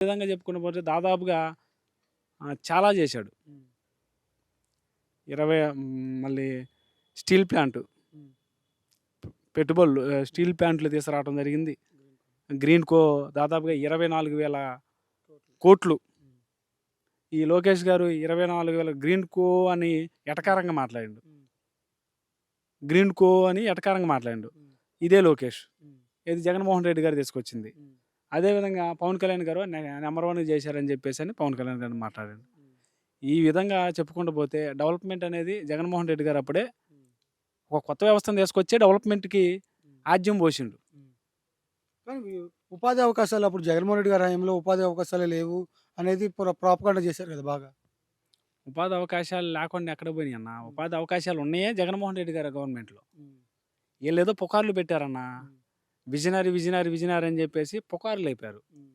విధంగా చెప్పుకుంటూ పోతే దాదాపుగా చాలా చేశాడు. హ్మ్. 20 మళ్ళీ స్టీల్ ప్లాంటు హ్మ్. పెట్టుబడులు స్టీల్ ప్లాంట్లు తీసుకురావడం జరిగింది. గ్రీన్‌కో దాదాపుగా 24,000 కోట్లు. హ్మ్. ఈ లోకేష్ గారు 24,000 గ్రీన్‌కో అని ఎటకారంగా మాట్లాడిండు. హ్మ్. గ్రీన్‌కో అని ఎటకారంగా మాట్లాడిండు. హ్మ్. ఇదే లోకేష్. హ్మ్. ఇది జగన్మోహన్ రెడ్డి గారు తీసుకొచ్చింది. హ్మ్. అదేవిధంగా పవన్ కళ్యాణ్ గారు నంబర్ 1 చేశారని చెప్పేసని పవన్ కళ్యాణ్ గారు మాట్లాడాడు. హ్మ్. ఈ విధంగా చెప్పుకుంటూ పోతే డెవలప్‌మెంట్ అనేది జగన్మోహన్ రెడ్డి గారు అప్పుడే హ్మ్. ఒక కొత్త వ్యవస్థను తీసుకొచ్చే డెవలప్‌మెంట్‌కి హ్మ్. ఆద్యం పోసిండు. హ్మ్. కానీ ఉపాధి అవకాశాలు అప్పుడు జగన్మోహన్ రెడ్డి గారి హయాంలో ఉపాధి అవకాశాలే లేవు అనేది ప్రాపగాండా చేశారు కదా బాగా. ఉపాధి అవకాశాలు లేకుండా ఎక్కడ పోయినాయన్న? హ్మ్. ఉపాధి అవకాశాలు ఉన్నాయే జగన్మోహన్ రెడ్డి గారి గవర్నమెంట్‌లో. హ్మ్. ఈళ్ళేదో పుకార్లు పెట్టారన్న. హ్మ్. విజనరీ, విజనరీ, విజనరీ అని చెప్పేసి పుకార్లు లేపారు. హ్మ్.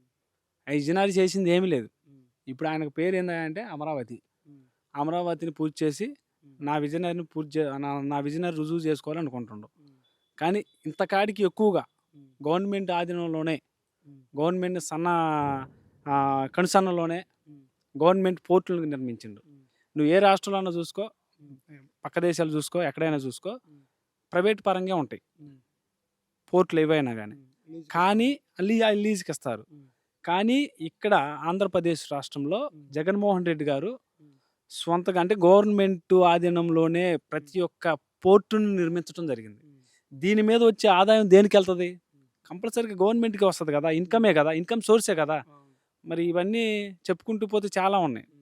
ఆ విజనరీ చేసింది ఏమీ లేదు. హ్మ్. ఇప్పుడు ఆయనకు పేరేందంటే అమరావతి. హ్మ్. అమరావతిని పూర్తి చేసి హ్మ్. నా విజనరీని పూర్తి చే నా నా విజనరీ రుజువు చేసుకోవాలనుకుంటుండు. హ్మ్. కానీ ఇంతకాడికి ఎక్కువగా హ్మ్. గవర్నమెంట్ ఆధీనంలోనే, హ్మ్. గవర్నమెంట్ కనుసన్నల్లోనే హ్మ్. గవర్నమెంట్ పోర్టులను నిర్మించిండు. హ్మ్. నువ్వు ఏ రాష్ట్రంలో అన్నా చూసుకో, హ్మ్. పక్క దేశాలు చూసుకో, ఎక్కడైనా చూసుకో, హ్మ్. ప్రైవేట్ పరంగా ఉంటాయి హ్మ్. పోర్టులు ఏవైనా గానీ. హ్మ్. లీజుకిస్తా కానీ ఉంటారు. లీజుకిస్తారు. హ్మ్. కానీ ఇక్కడ ఆంధ్రప్రదేశ్ రాష్ట్రంలో హ్మ్. జగన్మోహన్ రెడ్డి గారు హ్మ్. స్వంతగా అంటే గవర్నమెంట్ ఆధీనంలోనే హ్మ్. ప్రతి ఒక్క పోర్టుని నిర్మించడం జరిగింది. హ్మ్. దీని మీద వచ్చే ఆదాయం దేనికెళ్తది? హ్మ్. కంపల్సరీగా గవర్నమెంట్‌కే వస్తది గదా! హ్మ్. ఇన్‌కమే గదా! ఇన్‌కమ్ సోర్సే గదా! అవును. మరి ఇవన్నీ చెప్పుకుంటూ పోతే చాలా ఉన్నాయి. హ్మ్.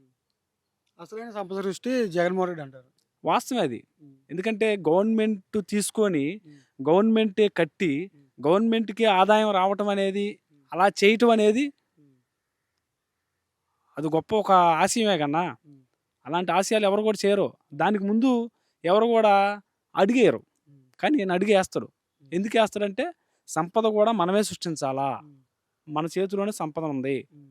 అసలైన సంపద సృష్టి జగన్మోహన్ రెడ్డి అంటారు. వాస్తవమే అది. హ్మ్. ఎందుకంటే గవర్నమెంట్ తీసుకొని, హ్మ్. గవర్నమెంటే కట్టి, హ్మ్. గవర్నమెంట్‌కి ఆదాయం రావటం అనేది, హ్మ్. అలా చేయటం అనేది హ్మ్. అది గొప్ప ఒక ఆశయమే కన్నా! హ్మ్. అలాంటి ఆశయాలు ఎవరు కూడా చేయరు. హ్మ్. దానికి ముందు ఎవరు గూడా అడిగేయరు. హ్మ్. కానీ ఈయన అడుగేస్తాడు. హ్మ్. ఎందుకేస్తాడంటే సంపద గూడా మనమే సృష్టించాలా. హ్మ్. మన చేతిలోనే సంపద ఉంది. హ్మ్.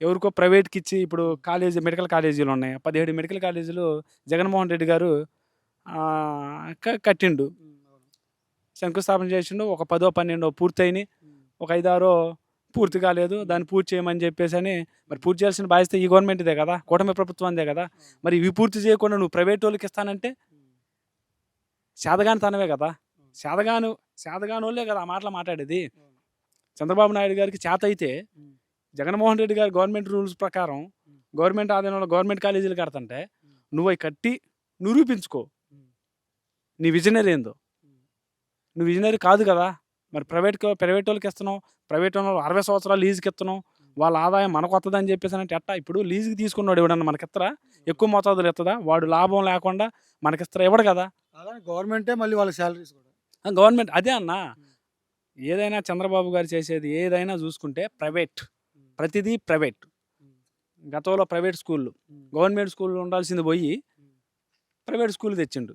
ఎవరికో ప్రైవేట్‌కిచ్చి ఇప్పుడు హ్మ్. మెడికల్ కాలేజీలున్నాయి. 17 మెడికల్ కాలేజీలు జగన్మోహన్ రెడ్డి గారు కట్టిండు. హ్మ్. అవును. శంకుస్థాపన చేసిండు. ఒక 10, 12 పూర్తయినియి. హ్మ్. ఒక 5, 6 పూర్తి కాలేదు. హ్మ్. దాన్ని పూర్తి చేయమని చెప్పేసని మరి హ్మ్. పూర్తి చేయాల్సిన బాధ్యత ఈ గవర్నమెంట్‌దే కదా! అవును. కూటమి ప్రభుత్వందే కదా! అవును. మరి ఇవి పూర్తి చేయకుండా నువ్వు ప్రైవేటోళ్ళకి ఇస్తానంటే హ్మ్. చేతగానితనమే కదా! అవును. చేతగాను చేతగానోళ్ళే కదా ఆ మాటలు మాట్లాడేది. అవును. చంద్రబాబు నాయుడు గారికి చేతయితే హ్మ్. జగన్మోహన్ రెడ్డి గారు గవర్నమెంట్ రూల్స్ ప్రకారం హ్మ్. గవర్నమెంట్ ఆధీనంలో గవర్నమెంట్ కాలేజీలు కడతంటే హ్మ్. నువ్వయి కట్టి నిరూపించుకో. హ్మ్. నీ విజనరీ ఏందో. హ్మ్. నువ్వు విజనరీ కాదు కదా! మరి హ్మ్. ప్రైవేటోళ్ళకి ఇస్తున్నావు. ప్రైవేటోళ్ళు 60 సంవత్సరాలు లీజ్‌కి ఇస్తున్నావు. హ్మ్. వాళ్ళ ఆదాయం మనకొత్తదని చెప్పేసనంటే ఎట్టా? ఇప్పుడు లీజ్‌కి తీసుకున్నోడు ఎవడన్నా మనకిత్తరా? ఇవ్వరు. ఎక్కువ మోతాదులో ఇత్తదా? వాడు లాభం లేకుండా మనకిస్తరా? ఇవ్వడు కదా! అలానే గవర్నమెంటే మళ్ళీ వాళ్ళకి సాలరీస్ కూడా. గవర్నమెంట్ అదే అన్నా. హ్మ్. ఏదైనా చంద్రబాబు గారు చేసేది ఏదైనా చూసుకుంటే హ్మ్. ప్రైవేట్. హ్మ్. ప్రతిదీ ప్రైవేట్. హ్మ్. గతంలో ప్రైవేట్ స్కూల్లు. హ్మ్. గవర్నమెంట్ స్కూల్‌లో ఉండాల్సింది పోయి హ్మ్. ప్రైవేట్ స్కూల్ తెచ్చిండు.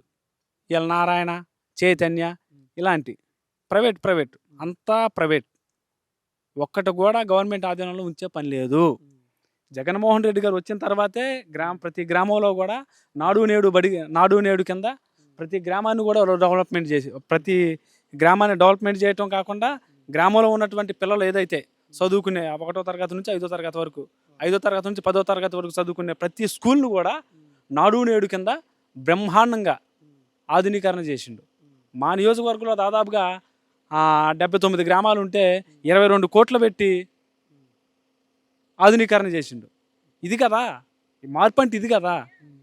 ఇయాల నారాయణ, చైతన్య హ్మ్. ఇలాంటి ప్రైవేట్. హ్మ్. అంతా ప్రైవేట్. ఒక్కటి కూడా గవర్నమెంట్ ఆధీనంలో ఉంచే పని లేదు. హ్మ్. జగన్మోహన్ రెడ్డి గారు వచ్చిన తర్వాతే హ్మ్. ప్రతి గ్రామంలో కూడా హ్మ్. నాడు నేడు కింద హ్మ్. ప్రతి గ్రామాన్ని కూడా డెవలప్‌మెంట్ చేసి హ్మ్. ప్రతి గ్రామాన్ని డెవలప్‌మెంట్ చేయటం కాకుండా హ్మ్. గ్రామంలో ఉన్నటువంటి పిల్లలు ఏదైతే హ్మ్. చదువుకునే ఒకటో తరగతి నుంచి ఐదో తరగతి వరకు, అవును. ఐదో తరగతి నుంచి 10వ తరగతి వరకు చదువుకునే ప్రతి స్కూల్‌ను కూడా హ్మ్. నాడు నేడు కింద బ్రహ్మాండంగా హ్మ్. ఆధునీకరణ చేసిండు. హ్మ్. మా నియోజకవర్గంలో దాదాపుగా 79 గ్రామాలుంటే హ్మ్. 22,00,00,000 పెట్టి హ్మ్. ఆధునీకరణ చేసిండు. ఇది కదా! ఈ మార్పంటే ఇది కదా! హ్మ్.